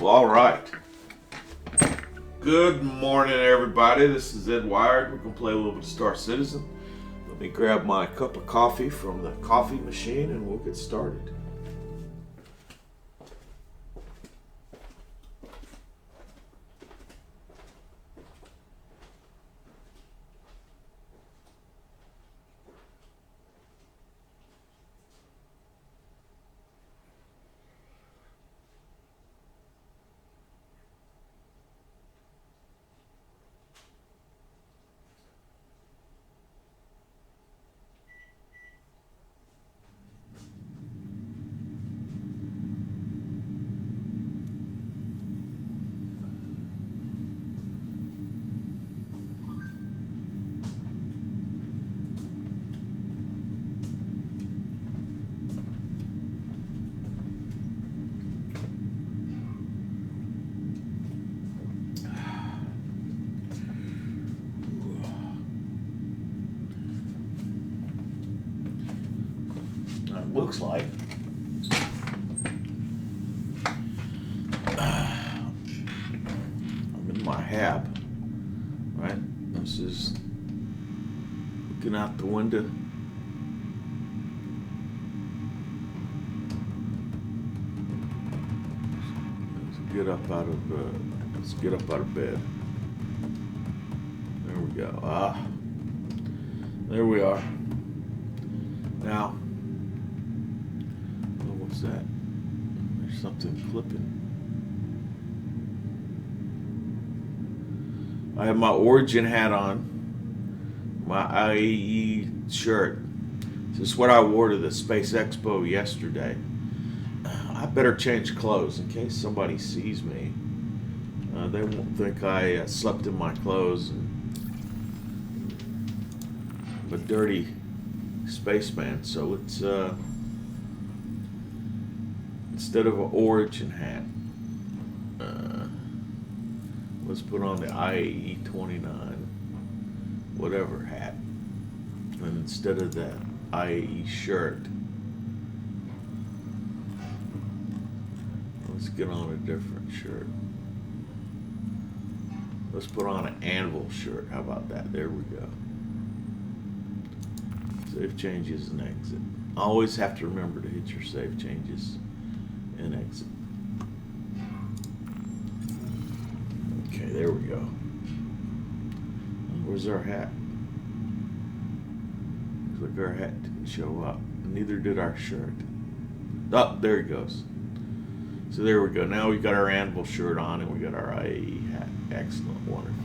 All right. Good morning, everybody. This is Ed Wired. We're going to play a little bit of Star Citizen. Let me grab my cup of coffee from the coffee machine and we'll get started. Looks like I'm in my hab, right? This is looking out the window. Let's get up out of bed. There we go. There we are. Now. What's that? There's something flipping. I have my Origin hat on, my IAE shirt. This is what I wore to the Space Expo yesterday. I better change clothes in case somebody sees me. They won't think I slept in my clothes and I'm a dirty spaceman. So it's instead of an Origin hat, let's put on the IAE 29 whatever hat, and instead of that IAE shirt, let's get on a different shirt. Let's put on an Anvil shirt. How about that? There we go. Save changes and exit. Always have to remember to hit your save changes and exit. Okay, there we go. Where's our hat? Looks like our hat didn't show up. Neither did our shirt. Oh, there it goes. So there we go. Now we got our Anvil shirt on and we got our IAE hat. Excellent, wonderful.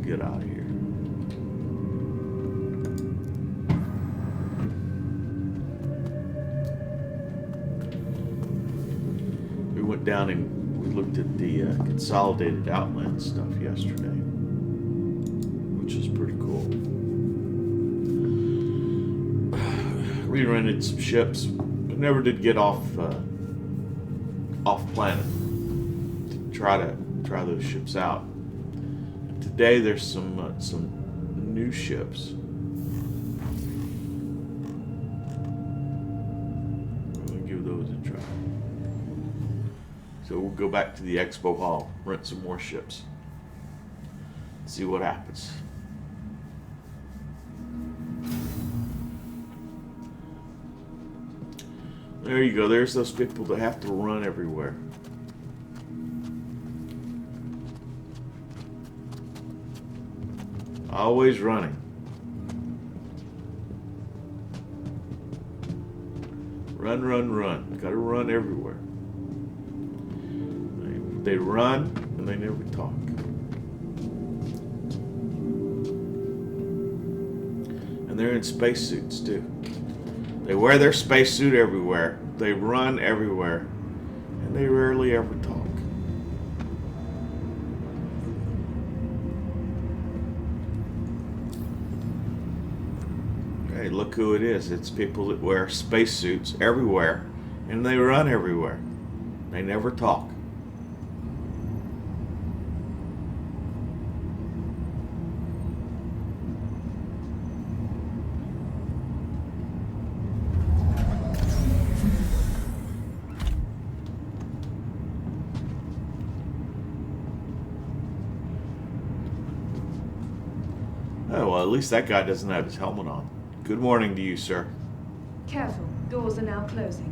Get out of here. We went down and we looked at the consolidated Outland stuff yesterday, which was pretty cool. We rented some ships, but never did get off planet to try those ships out. Today there's some new ships. We'll give those a try. So we'll go back to the Expo Hall, rent some more ships, see what happens. There you go. There's those people that have to run everywhere. Always running. Run. Gotta run everywhere. They run and they never talk. And they're in spacesuits too. They wear their spacesuit everywhere. They run everywhere. And they rarely ever talk. Hey, look who it is. It's people that wear spacesuits everywhere, and they run everywhere. They never talk. Oh, well, at least that guy doesn't have his helmet on. Good morning to you, sir. Careful, doors are now closing.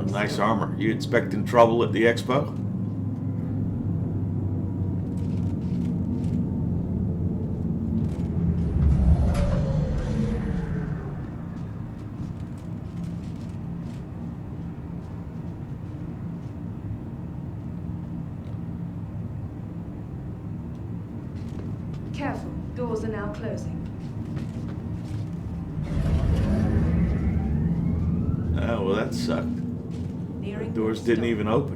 Nice armor. You expecting trouble at the expo? Careful, doors are now closing. Oh, well, that sucked. The doors didn't even open.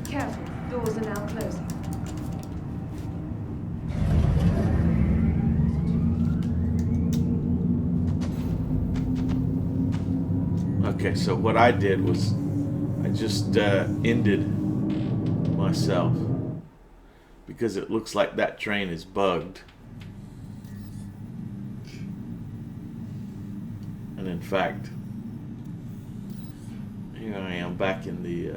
Careful, doors are now closing. Okay, so what I did was I just ended myself because it looks like that train is bugged. And in fact, here I am back in the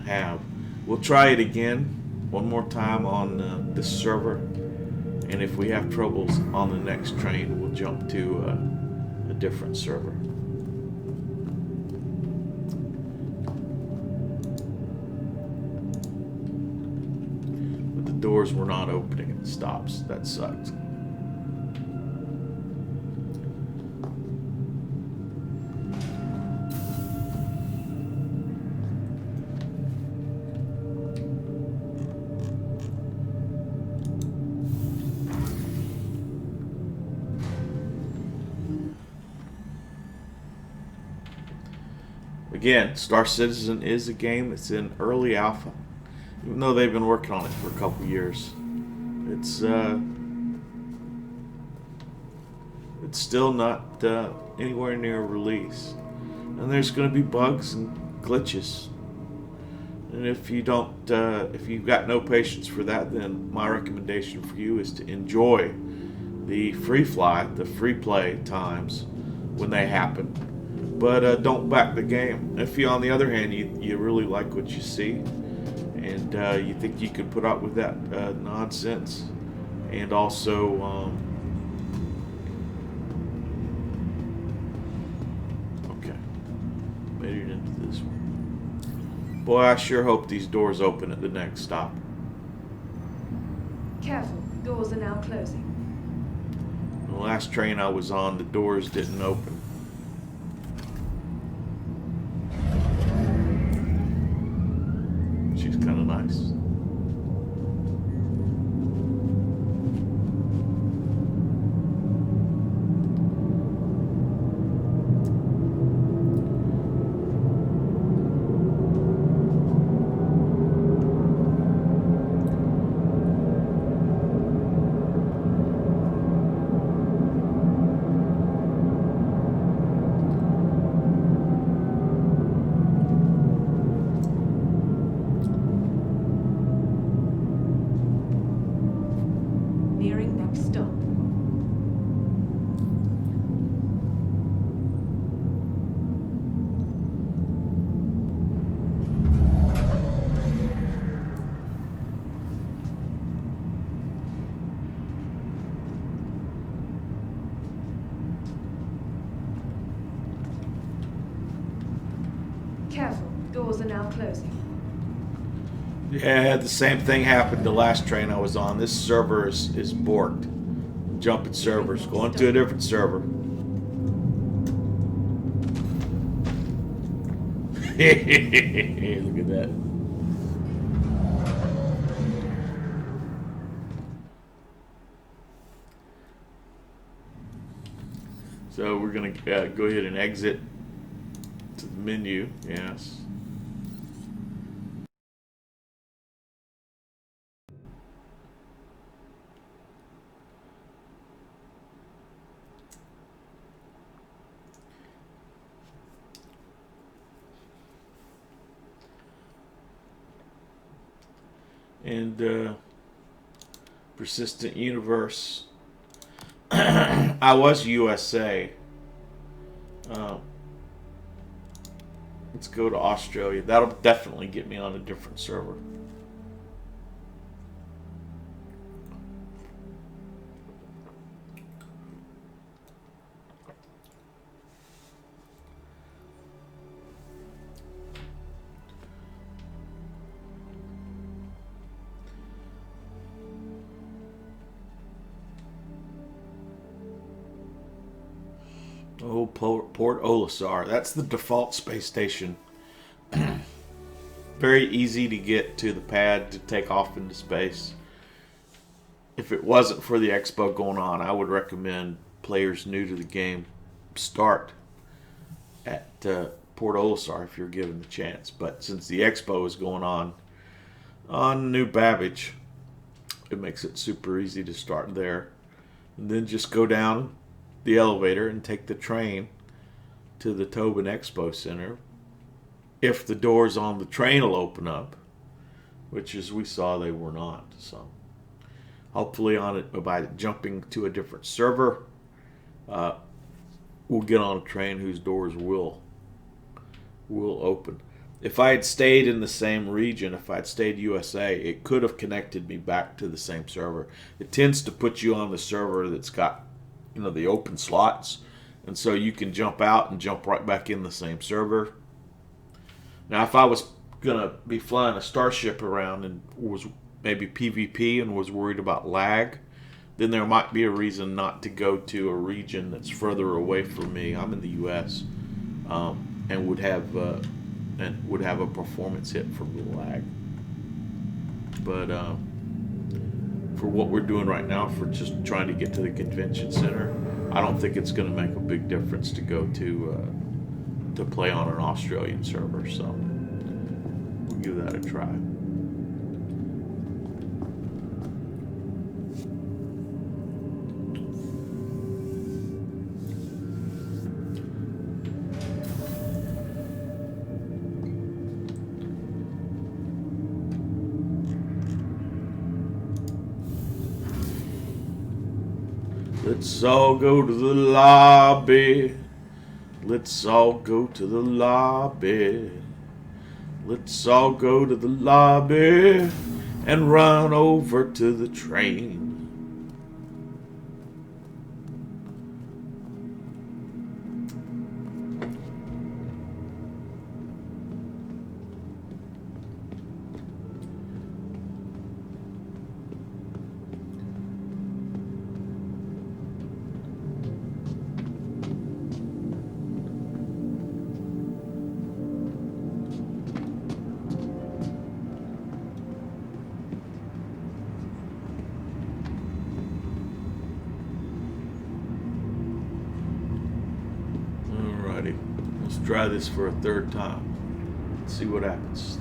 hab. We'll try it again one more time on this server, and if we have troubles on the next train, we'll jump to a different server. But the doors were not opening at the stops. That sucked. Again, Star Citizen is a game that's in early alpha, even though they've been working on it for a couple years. It's still not anywhere near release, and there's going to be bugs and glitches. And if you don't, if you've got no patience for that, then my recommendation for you is to enjoy the free play times when they happen. But don't back the game. If you, on the other hand, you really like what you see, and you think you can put up with that nonsense, and also, okay, made it into this one. Boy, I sure hope these doors open at the next stop. Careful, doors are now closing. The last train I was on, the doors didn't open. She's kind of nice. Careful, doors are now closing. Yeah, the same thing happened the last train I was on. This server is borked. Jumping servers, going to a different server. Look at that. So we're going to go ahead and exit to the menu. Yes. And persistent universe. I was USA. Let's go to Australia. That'll definitely get me on a different server. Oh, Port Olisar. That's the default space station. Very easy to get to the pad to take off into space. If it wasn't for the expo going on, I would recommend players new to the game start at Port Olisar if you're given the chance. But since the expo is going on New Babbage, it makes it super easy to start there. And then just go down the elevator and take the train to the Tobin Expo Center. If the doors on the train will open up, which as we saw they were not. So hopefully by jumping to a different server, we'll get on a train whose doors will open. If I had stayed in the same region, if I had stayed USA, it could have connected me back to the same server. It tends to put you on the server that's got the open slots, and so you can jump out and jump right back in the same server. Now, if I was gonna be flying a starship around and was maybe PvP and was worried about lag, then there might be a reason not to go to a region that's further away from me. I'm in the U.S. And would have a performance hit from the lag. But for what we're doing right now, for just trying to get to the convention center, I don't think it's going to make a big difference to go to play on an Australian server. So we'll give that a try. Let's all go to the lobby. Let's all go to the lobby. Let's all go to the lobby and run over to the train. Let's try this for a third time. Let's see what happens.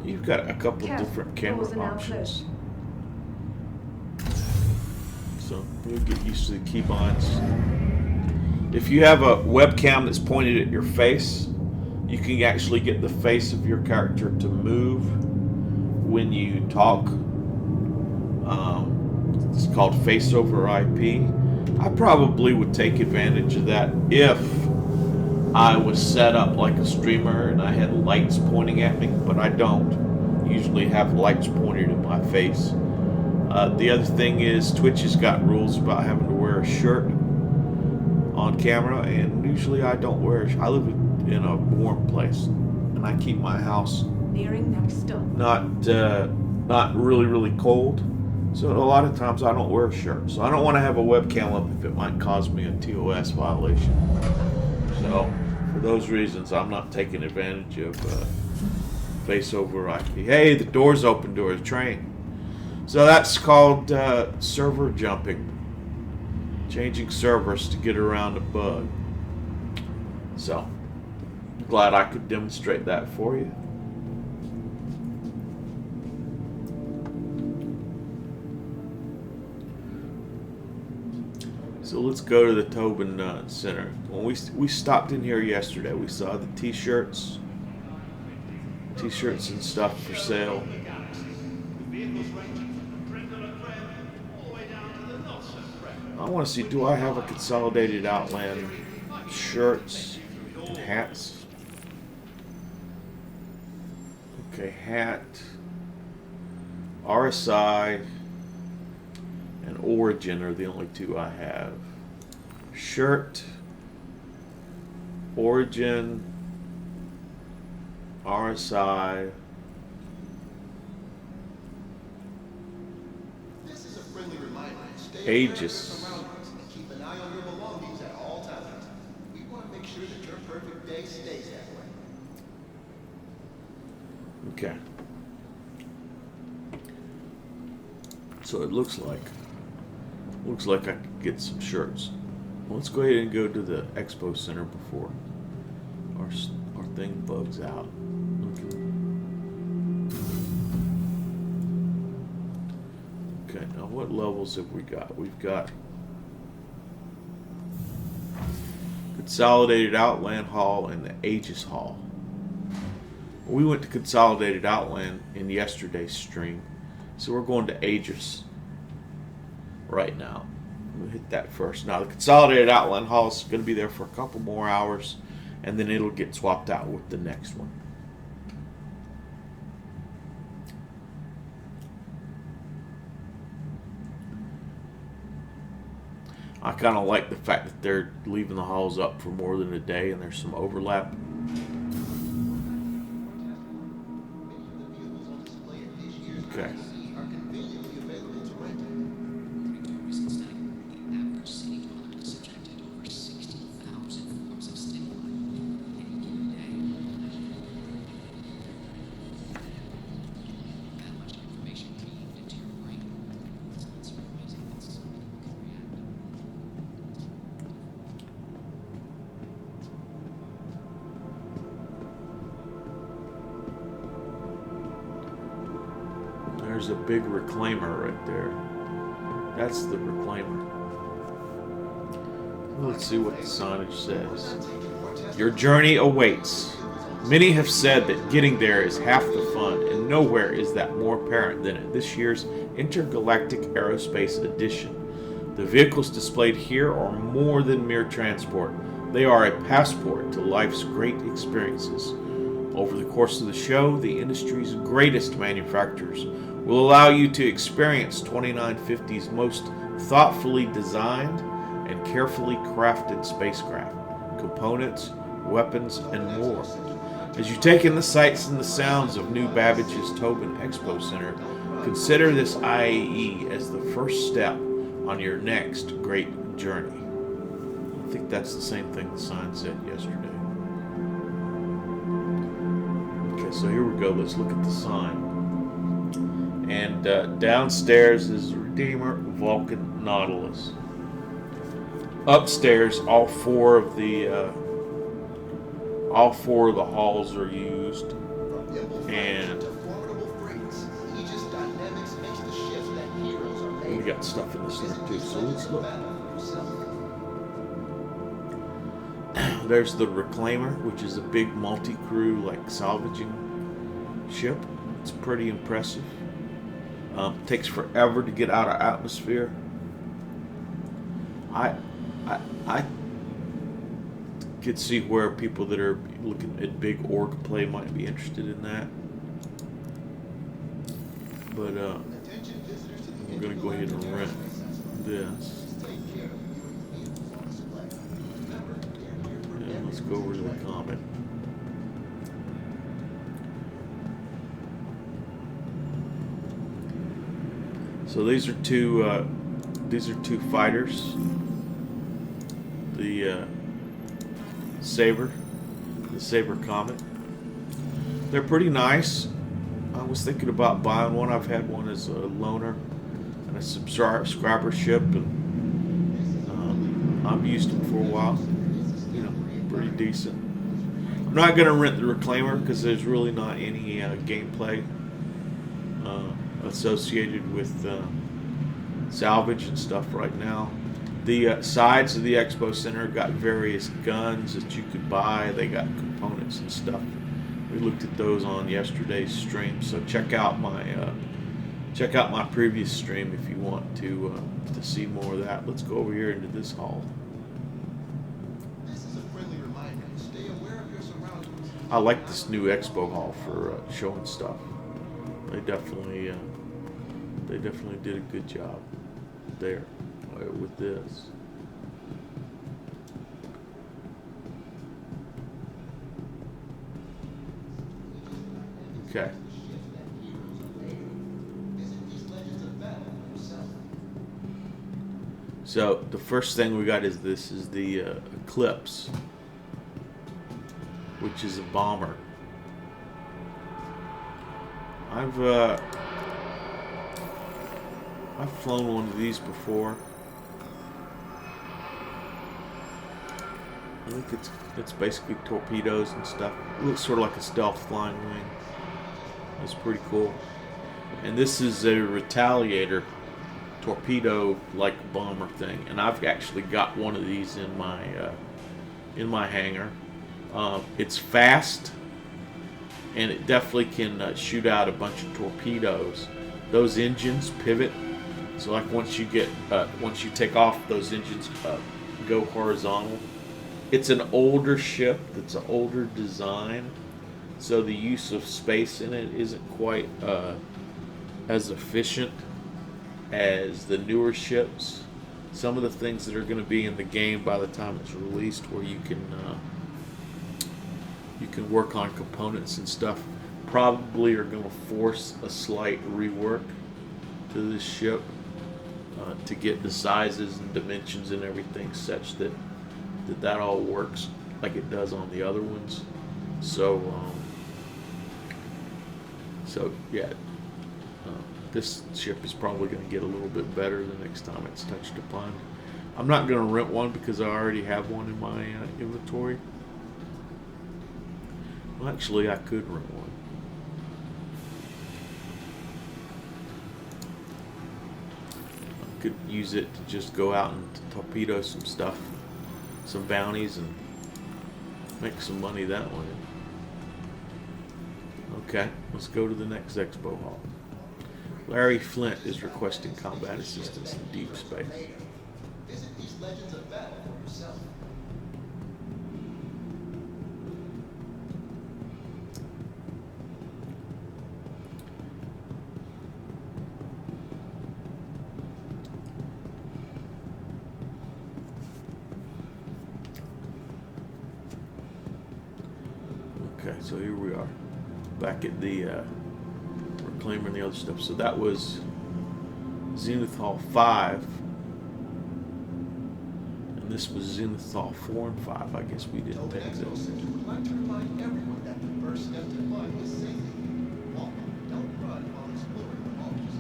You've got a couple Careful, different doors are camera now options. closed. So you'll get used to the keybinds. If you have a webcam that's pointed at your face, you can actually get the face of your character to move when you talk. It's called face over IP. I probably would take advantage of that if I was set up like a streamer and I had lights pointing at me, but I don't usually have lights pointed in my face. The other thing is Twitch has got rules about having to wear a shirt on camera, and usually I don't wear I live in a warm place, and I keep my house Nearing next stop. not really cold, so a lot of times I don't wear a shirt. So I don't want to have a webcam up if it might cause me a TOS violation. So for those reasons, I'm not taking advantage of face over IP. Hey, the door's open to a train. So that's called server jumping. Changing servers to get around a bug. So, glad I could demonstrate that for you. So let's go to the Tobin Center. When we stopped in here yesterday, we saw the t-shirts and stuff for sale. I want to see, do I have a consolidated Outland shirts and hats? Okay, hat, RSI, and Origin are the only two I have. Shirt, Origin, RSI. This is a friendly reminder. Aegis. Keep an eye on your belongings at all times. We want to make sure that your perfect day stays that way. Okay. So it looks like I could get some shirts. Well, let's go ahead and go to the Expo Center before our thing bugs out. Okay, now what levels have we got? We've got Consolidated Outland Hall and the Aegis Hall. We went to Consolidated Outland in yesterday's stream, so we're going to Aegis right now. We'll hit that first. Now, the Consolidated Outland Hall is going to be there for a couple more hours, and then it'll get swapped out with the next one. I kind of like the fact that they're leaving the halls up for more than a day, and there's some overlap. Okay. There's a big reclaimer right there. That's the reclaimer. Let's see what the signage says. Your journey awaits. Many have said that getting there is half the fun, and nowhere is that more apparent than at this year's Intergalactic Aerospace Edition. The vehicles displayed here are more than mere transport. They are a passport to life's great experiences. Over the course of the show, the industry's greatest manufacturers will allow you to experience 2950's most thoughtfully designed and carefully crafted spacecraft, components, weapons, and more. As you take in the sights and the sounds of new Babbage's Tobin Expo Center, consider this IAE as the first step on your next great journey. I think that's the same thing the sign said yesterday. Okay, so here we go. Let's look at the sign. And downstairs is Redeemer, Vulcan, Nautilus. Upstairs, all four of the halls are used, and got stuff in the center too. So let's look. There's the Reclaimer, which is a big multi-crew like salvaging ship. It's pretty impressive. Takes forever to get out of atmosphere. I could see where people that are looking at big org play might be interested in that. But we're gonna go ahead and rent this. And let's go over to the comment. So these are two fighters. The Saber Comet. They're pretty nice. I was thinking about buying one. I've had one as a loaner and a subscriber ship, and I've used them for a while. You know, pretty decent. I'm not going to rent the Reclaimer because there's really not any gameplay associated with salvage and stuff right now. The sides of the Expo Center got various guns that you could buy. They got components and stuff. We looked at those on yesterday's stream. So check out my previous stream if you want to see more of that. Let's go over here into this hall. This is a friendly reminder. Stay aware of your surroundings. I like this new Expo Hall for showing stuff. They definitely did a good job there with this. Okay. So the first thing we got is the Eclipse, which is a bomber. I've flown one of these before. I think it's basically torpedoes and stuff. It looks sort of like a stealth flying wing. It's pretty cool. And this is a Retaliator torpedo-like bomber thing, and I've actually got one of these in my hangar. It's fast, and it definitely can shoot out a bunch of torpedoes. Those engines pivot, so like once you take off, those engines go horizontal. It's an older ship. It's an older design, so the use of space in it isn't quite as efficient as the newer ships. Some of the things that are going to be in the game by the time it's released, where you can work on components and stuff, probably are going to force a slight rework to this ship to get the sizes and dimensions and everything such that all works like it does on the other ones. So yeah, this ship is probably going to get a little bit better the next time it's touched upon. I'm not going to rent one because I already have one in my inventory. Well, actually, I could rent one. I could use it to just go out and torpedo some stuff, some bounties, and make some money that way. Okay, let's go to the next Expo Hall. Larry Flint is requesting combat assistance in deep space. Visit these legends of battle for yourself. Okay, so here we are, back at the Reclaimer and the other stuff. So that was Zenith Hall 5, and this was Zenith Hall 4 and 5. I guess we didn't Tobin take Expo this. Center would like to remind everyone that the first step to fun is safety. Walk, don't run while exploring the halls.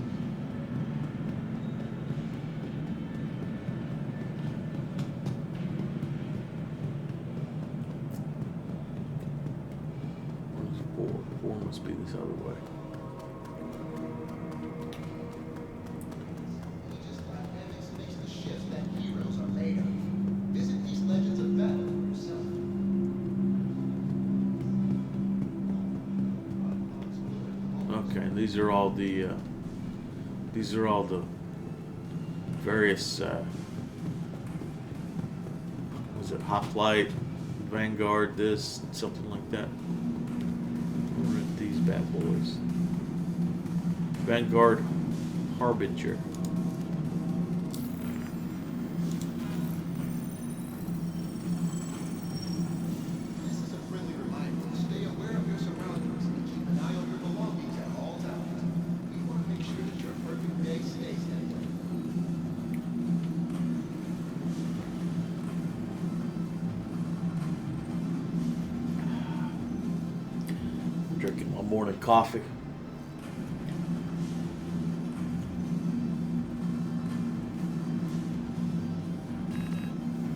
Where's 4? 4 must be this other way. We just Okay, and these are all the various was it Hoplite, Vanguard, this, something like that. We'll rent these bad boys. Vanguard Harbinger. This is a friendly reminder to stay aware of your surroundings and keep an eye on your belongings at all times. We want to make sure that your perfect day stays that way. I'm drinking my morning coffee.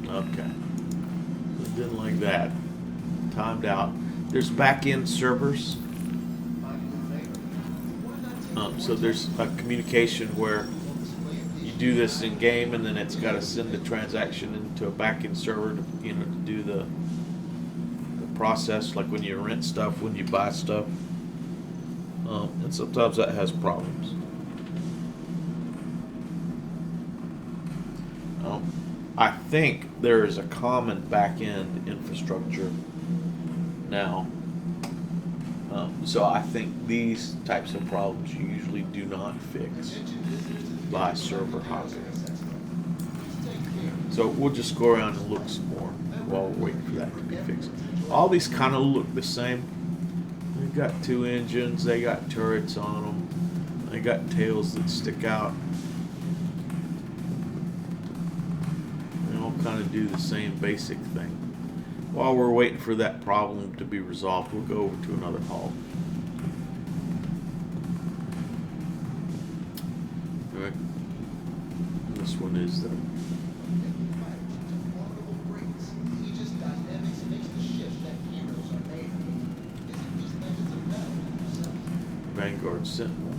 Okay. So didn't like that. Timed out. There's back-end servers. So there's a communication where you do this in game, and then it's got to send the transaction into a back-end server to, to do the process, like when you rent stuff, when you buy stuff. And sometimes that has problems. I think there is a common back-end infrastructure now. So I think these types of problems you usually do not fix by server hopping. So we'll just go around and look some more while we're waiting for that to be fixed. All these kind of look the same. They've got two engines, they got turrets on them, they got tails that stick out. They all kind of do the same basic thing. While we're waiting for that problem to be resolved, we'll go over to another hall. All right. This one is the Formidable brains. Aegis Dynamics makes the ships that heroes are made of. Isn't these legends of battle themselves? Vanguard Sentinel.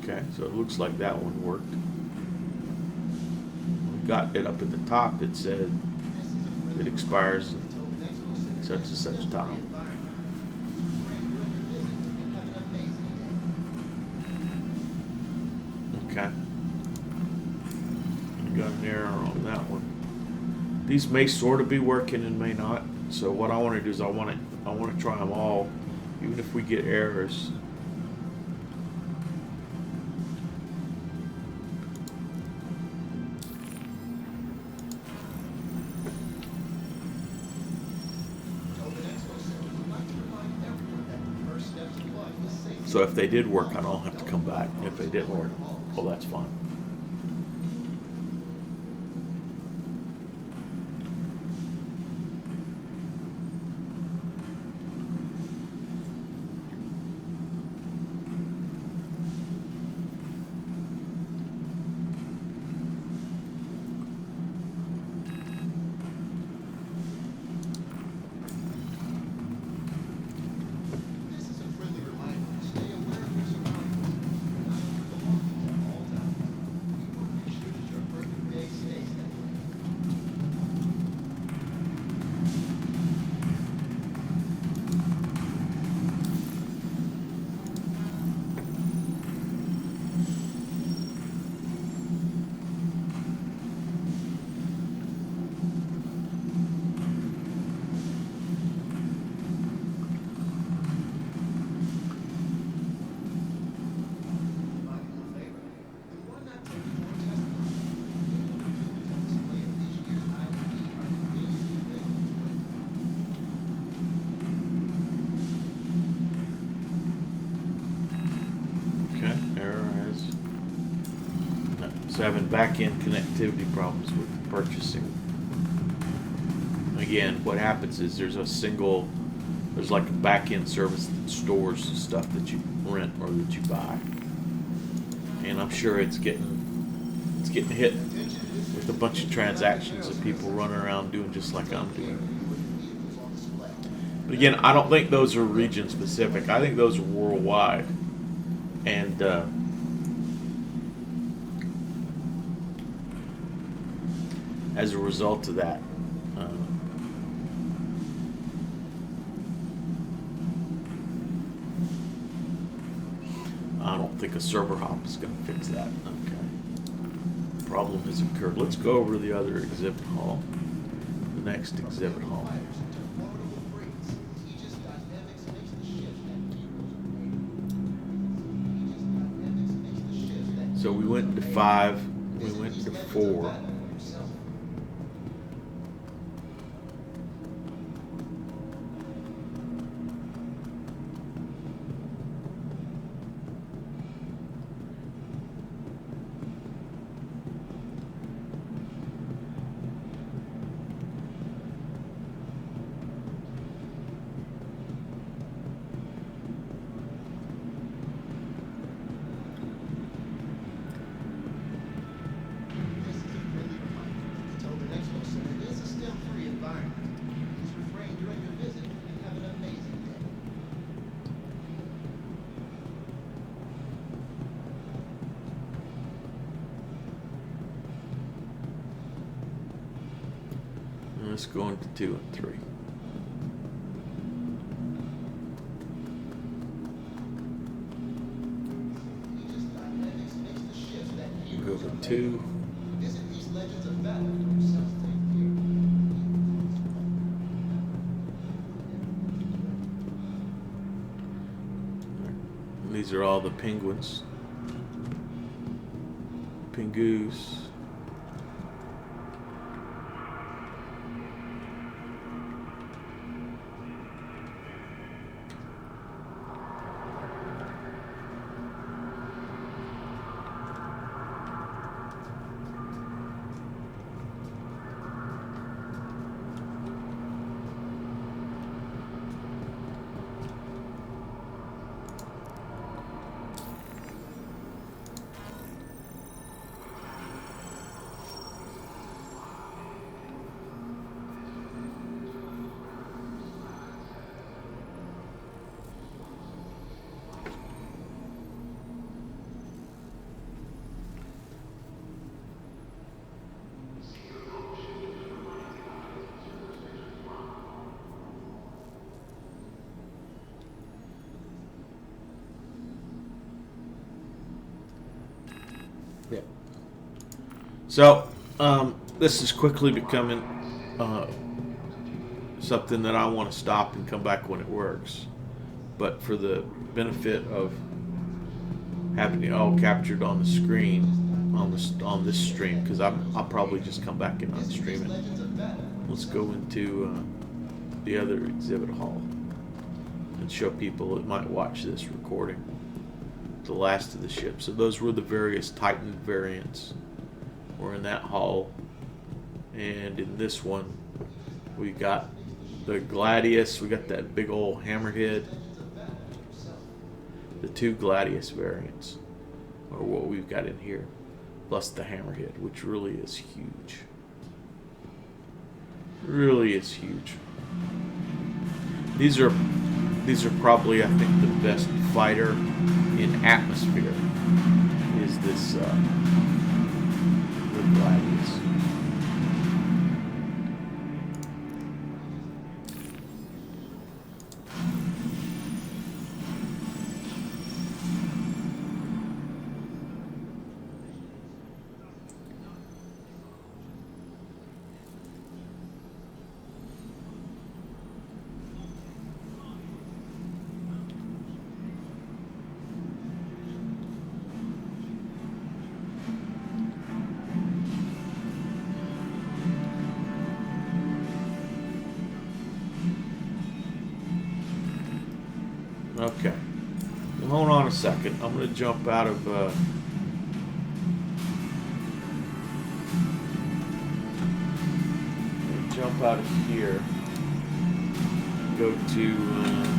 Okay, so it looks like that one worked. We got it up at the top. It said it expires at such and such time. Okay. Got an error on that one. These may sort of be working and may not. So what I want to do is I want to try them all, even if we get errors. Tobin Expo said we would like to remind everyone that the first step to life is safety. So if they did work, I don't have to come back. If they didn't work, well, that's fine. This is a friendly reminder to stay aware of your surroundings and keep an eye on your belongings at all times. We want to make sure that your perfect day stays that way. Might be a favor. Then why not take more testimony? The display of this year's IAE are conveniently available. Okay, error has. So having back-end connectivity problems with purchasing. Again, what happens is there's like a back-end service that stores the stuff that you rent or that you buy. And I'm sure it's getting hit with a bunch of transactions of people running around doing just like I'm doing. But again, I don't think those are region specific. I think those are worldwide. And as a result of that, I don't think a server hop is going to fix that. Okay. Problem has occurred. Let's go over to the other exhibit hall. The next exhibit hall. Fighters into formidable breeds. Aegis Dynamics makes the shift that heroes are made. Aegis Dynamics makes the shift that So we heroes went are to made. 5. We Visit went these to legends of 4. battle for yourself. This is a friendly reminder. The Tobin Expo Center is a STEM-free environment. Please refrain during your visit and have an amazing day. And let's go into 2 and 3. Aegis Dynamics makes the shift that Go heroes to are made. 2. Visit these legends of battle for yourself. These are all the penguins. Pingoose. Yeah. So, this is quickly becoming something that I want to stop and come back when it works. But for the benefit of having it all captured on the screen on this stream, because I'll probably just come back and unstream it. Let's go into the other exhibit hall and show people that might watch this recording the last of the ships. So those were the various Titan variants. We're in that hall, and in this one we got the Gladius. We got that big old hammerhead. The 2 Gladius variants are what we've got in here, plus the hammerhead, which really is huge. Really is huge. These are probably, I think, the best fighter in atmosphere is this the Gladius. Okay. Well, hold on a second. I'm going to jump out of here. Go to